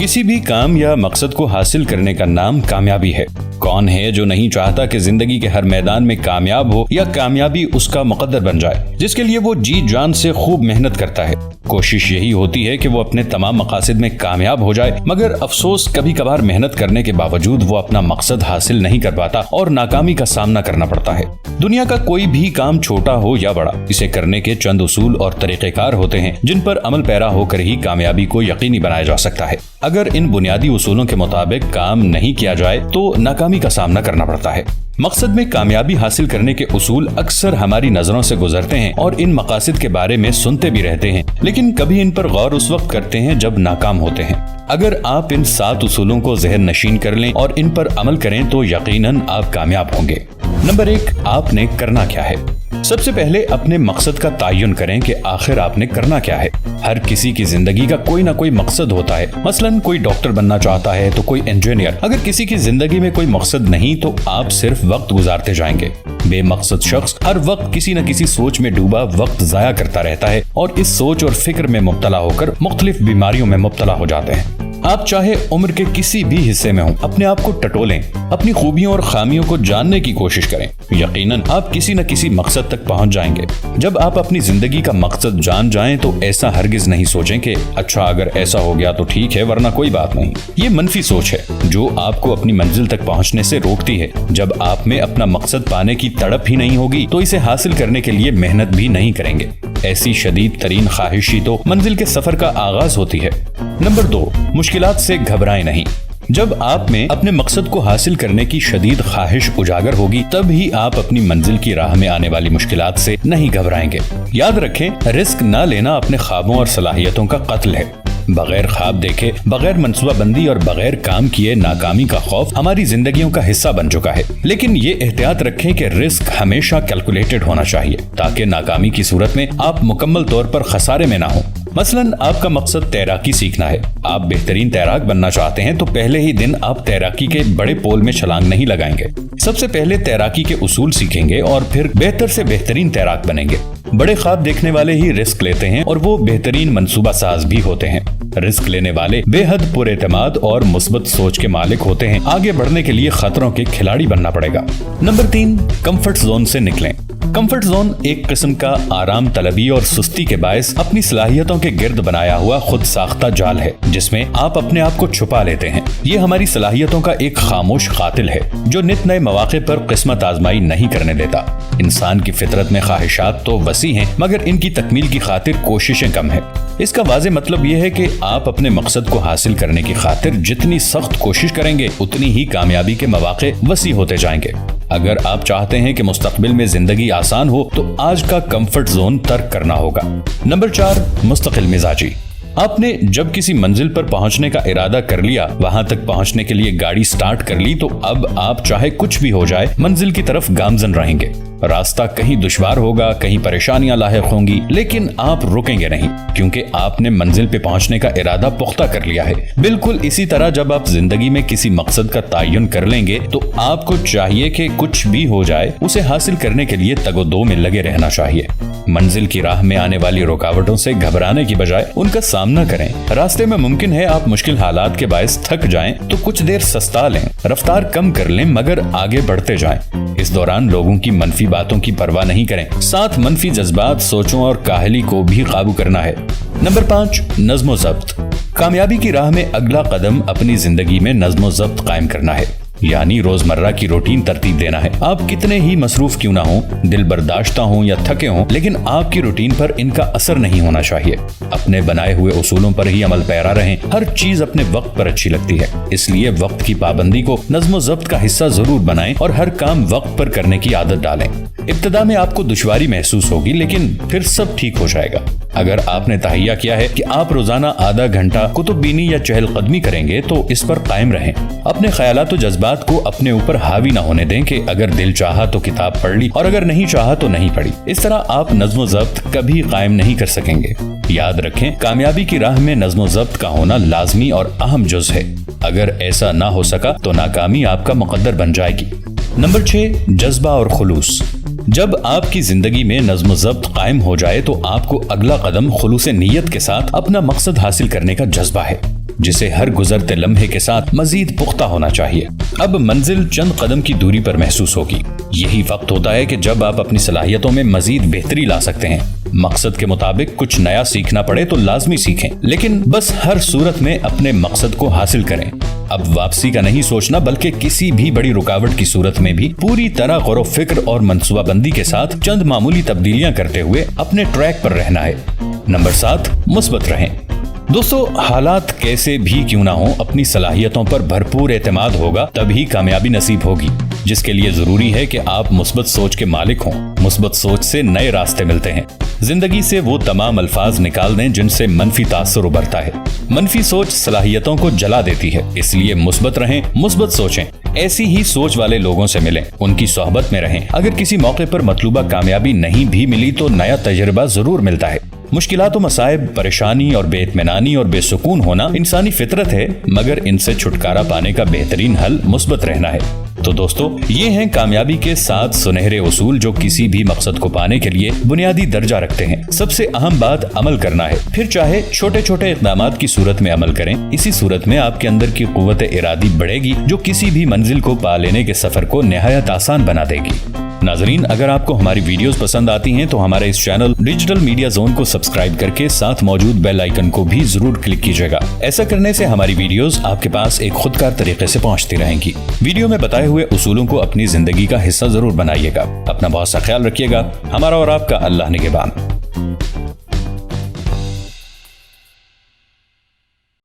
किसी भी काम या मकसद को हासिल करने का नाम कामयाबी है। कौन है जो नहीं चाहता कि जिंदगी के हर मैदान में कामयाब हो या कामयाबी उसका मुकद्दर बन जाए, जिसके लिए वो जी जान से खूब मेहनत करता है। कोशिश यही होती है कि वो अपने तमाम मकासद में कामयाब हो जाए, मगर अफसोस कभी कभार मेहनत करने के बावजूद वो अपना मकसद हासिल नहीं कर पाता और नाकामी का सामना करना पड़ता है। दुनिया का कोई भी काम छोटा हो या बड़ा, इसे करने के चंद उसूल और तरीक़ेकार होते हैं जिन पर अमल पैरा होकर ही कामयाबी को यकीनी बनाया जा सकता है। अगर इन बुनियादी उसूलों के मुताबिक काम नहीं किया जाए तो नाकामी का सामना करना पड़ता है। मकसद में कामयाबी हासिल करने के उसूल अक्सर हमारी नजरों से गुजरते हैं और इन मकासद के बारे में सुनते भी रहते हैं, लेकिन कभी इन पर गौर उस वक्त करते हैं जब नाकाम होते हैं। अगर आप इन 7 उसूलों को ज़हन नशीन कर लें और इन पर अमल करें तो यकीनन आप कामयाब होंगे। नंबर 1, आपने करना क्या है। सबसे पहले अपने मकसद का तायुन करें कि आखिर आपने करना क्या है। हर किसी की जिंदगी का कोई ना कोई मकसद होता है। मसलन कोई डॉक्टर बनना चाहता है तो कोई इंजीनियर। अगर किसी की जिंदगी में कोई मकसद नहीं तो आप सिर्फ वक्त गुजारते जाएंगे। बेमकसद शख्स हर वक्त किसी न किसी सोच में डूबा वक्त जाया करता रहता है और इस सोच और फिक्र में मुब्तला होकर मुख्तलिफ बीमारियों में मुब्तला हो जाते हैं। आप चाहे उम्र के किसी भी हिस्से में हो, अपने आप को टटोलें, अपनी खूबियों और खामियों को जानने की कोशिश करें। यकीनन आप किसी न किसी मकसद तक पहुंच जाएंगे। जब आप अपनी जिंदगी का मकसद जान जाएं तो ऐसा हरगिज नहीं सोचें कि अच्छा अगर ऐसा हो गया तो ठीक है वरना कोई बात नहीं। ये मनफी सोच है जो आपको अपनी मंजिल तक पहुंचने से रोकती है। जब आप में अपना मकसद पाने की तड़प ही नहीं होगी तो इसे हासिल करने के लिए मेहनत भी नहीं करेंगे। ऐसी शदीद तरीन ख्वाहिश ही तो मंजिल के सफर का आगाज होती है। नंबर 2, मुश्किलात से घबराएं नहीं। जब आप में अपने मकसद को हासिल करने की शदीद ख्वाहिश उजागर होगी तब ही आप अपनी मंजिल की राह में आने वाली मुश्किलात से नहीं घबराएंगे। याद रखें, रिस्क न लेना अपने ख्वाबों और सलाहियतों का कत्ल है। बगैर ख्वाब देखे, बगैर मंसूबाबंदी और बगैर काम किए नाकामी का खौफ हमारी जिंदगियों का हिस्सा बन चुका है। लेकिन ये एहतियात रखें कि रिस्क हमेशा कैलकुलेटेड होना चाहिए ताकि नाकामी की सूरत में आप मुकम्मल तौर पर खसारे में ना हो। मसलन आपका मकसद तैराकी सीखना है। आप बेहतरीन तैराक बनना चाहते हैं तो पहले ही दिन आप तैराकी के बड़े पोल में छलांग नहीं लगाएंगे। सबसे पहले तैराकी के उसूल सीखेंगे और फिर बेहतर से बेहतरीन तैराक बनेंगे। बड़े ख्वाब देखने वाले ही रिस्क लेते हैं और वो बेहतरीन मंसूबा साज भी होते हैं। रिस्क लेने वाले बेहद पुरएतमाद और मुस्बत सोच के मालिक होते हैं। आगे बढ़ने के लिए खतरों के खिलाड़ी बनना पड़ेगा। नंबर 3, कंफर्ट जोन से निकलें। कंफर्ट जोन एक किस्म का आराम तलबी और सुस्ती के बायस अपनी सलाहियतों के गिर्द बनाया हुआ खुद साख्ता जाल है जिसमें आप अपने आप को छुपा लेते हैं। ये हमारी सलाहियतों का एक खामोश कातिल है जो नित नए मौके पर किस्मत आजमाई नहीं करने देता। इंसान की फितरत में ख्वाहिशात तो वसी हैं मगर इनकी तकमील की खातिर कोशिशें कम है। इसका वाज़े मतलब यह है कि आप अपने मकसद को हासिल करने की खातिर जितनी सख्त कोशिश करेंगे उतनी ही कामयाबी के मौके वसी होते जाएंगे। अगर आप चाहते हैं कि मुस्तकबिल में जिंदगी आसान हो तो आज का कंफर्ट जोन तर्क करना होगा। नंबर 4, मुस्तकिल मिजाजी। आपने जब किसी मंजिल पर पहुंचने का इरादा कर लिया, वहां तक पहुंचने के लिए गाड़ी स्टार्ट कर ली तो अब आप चाहे कुछ भी हो जाए मंजिल की तरफ गामजन रहेंगे। रास्ता कहीं दुश्वार होगा, कहीं परेशानियां लाहिक होंगी, लेकिन आप रुकेंगे नहीं क्योंकि आपने मंजिल पे पहुंचने का इरादा पुख्ता कर लिया है। बिल्कुल इसी तरह जब आप जिंदगी में किसी मकसद का तायुन कर लेंगे तो आपको चाहिए कि कुछ भी हो जाए उसे हासिल करने के लिए तगोदो में लगे रहना चाहिए। मंजिल की राह में आने वाली रुकावटों से घबराने की बजाय उनका सामना करें। रास्ते में मुमकिन है आप मुश्किल हालात के बायस थक जाएं तो कुछ देर सस्ता लें, रफ्तार कम कर लें मगर आगे बढ़ते जाएं। इस दौरान लोगों की मनफी बातों की परवाह नहीं करें, साथ मनफी जज्बात, सोचों और काहली को भी काबू करना है। नंबर 5, नज़्म ज़ब्त। कामयाबी की राह में अगला कदम अपनी जिंदगी में नज़्म ज़ब्त कायम करना है, यानी रोजमर्रा की रूटीन तरतीब देना है। आप कितने ही मसरूफ क्यों ना हो, दिल बर्दाश्ता हो या थके हों, लेकिन आपकी रूटीन पर इनका असर नहीं होना चाहिए। अपने बनाए हुए उसूलों पर ही अमल पैरा रहें। हर चीज अपने वक्त पर अच्छी लगती है, इसलिए वक्त की पाबंदी को नज़्म ज़ब्त का हिस्सा जरूर बनाएं और हर काम वक्त पर करने की आदत डालें। इब्तिदा में आपको दुश्वारी महसूस होगी लेकिन फिर सब ठीक हो जाएगा। अगर आपने तहैया किया है कि आप रोजाना आधा घंटा कुतुबबीनी या चहलकदमी करेंगे तो इस पर कायम रहें। अपने ख्यालात और जज्बात को अपने ऊपर हावी ना होने दें कि अगर दिल चाहा तो किताब पढ़ ली और अगर नहीं चाहा तो नहीं पढ़ी। इस तरह आप नज़्म ज़ब्त कभी कायम नहीं कर सकेंगे। याद रखें, कामयाबी की राह में नज़्म ज़ब्त का होना लाजमी और अहम जुज़ है। अगर ऐसा ना हो सका तो नाकामी आपका मुकद्दर बन जाएगी। नंबर 6, जज्बा और खुलूस। जब आपकी जिंदगी में नज़्म ज़ब्त कायम हो जाए तो आपको अगला कदम खुलूस नीयत के साथ अपना मकसद हासिल करने का जज्बा है। जिसे हर गुजरते लम्हे के साथ मजीद पुख्ता होना चाहिए। अब मंजिल चंद कदम की दूरी पर महसूस होगी। यही वक्त होता है कि जब आप अपनी सलाहियतों में मजीद बेहतरी ला सकते हैं। मकसद के मुताबिक कुछ नया सीखना पड़े तो लाजमी सीखें, लेकिन बस हर सूरत में अपने मकसद को हासिल करें। अब वापसी का नहीं सोचना, बल्कि किसी भी बड़ी रुकावट की सूरत में भी पूरी तरह गौर फिक्र और मंसूबाबंदी के साथ चंद मामूली तब्दीलियां करते हुए अपने ट्रैक पर रहना है। नंबर 7, मुस्बत रहें। दोस्तों, हालात कैसे भी क्यों ना हो, अपनी सलाहियतों पर भरपूर एतमाद होगा तभी कामयाबी नसीब होगी, जिसके लिए जरूरी है कि आप मुस्बत सोच के मालिक हों। मुस्बत सोच से नए रास्ते मिलते हैं। जिंदगी से वो तमाम अल्फाज निकाल दें जिनसे मनफी तासुर उभरता है। मनफी सोच सलाहियतों को जला देती है, इसलिए मुस्बत रहें, मुस्बत सोचें। ऐसी ही सोच वाले लोगों से मिलें, उनकी सोहबत में रहें। अगर किसी मौके पर मतलूबा कामयाबी नहीं भी मिली तो नया तजर्बा जरूर मिलता है। मुश्किलात व मसाइब, परेशानी और बेइत्मीनानी और बेसुकून होना इंसानी फितरत है, मगर इनसे छुटकारा पाने का बेहतरीन हल मुस्बत रहना है। तो दोस्तों, ये हैं कामयाबी के 7 सुनहरे उसूल जो किसी भी मकसद को पाने के लिए बुनियादी दर्जा रखते हैं। सबसे अहम बात अमल करना है, फिर चाहे छोटे छोटे इक़दामात की सूरत में अमल करें। इसी सूरत में आपके अंदर की कुव्वत इरादी बढ़ेगी जो किसी भी मंजिल को पा लेने के सफर को निहायत आसान बना देगी। नाजरीन, अगर आपको हमारी वीडियोस पसंद आती हैं तो हमारे इस चैनल डिजिटल मीडिया जोन को सब्सक्राइब करके साथ मौजूद बेल आइकन को भी जरूर क्लिक कीजिएगा। ऐसा करने से हमारी वीडियोस आपके पास एक खुदकार तरीके से पहुंचती रहेंगी। वीडियो में बताए हुए उसूलों को अपनी जिंदगी का हिस्सा जरूर बनाइएगा। अपना बहुत सा ख्याल रखिएगा। हमारा और आपका अल्लाह निगहबान।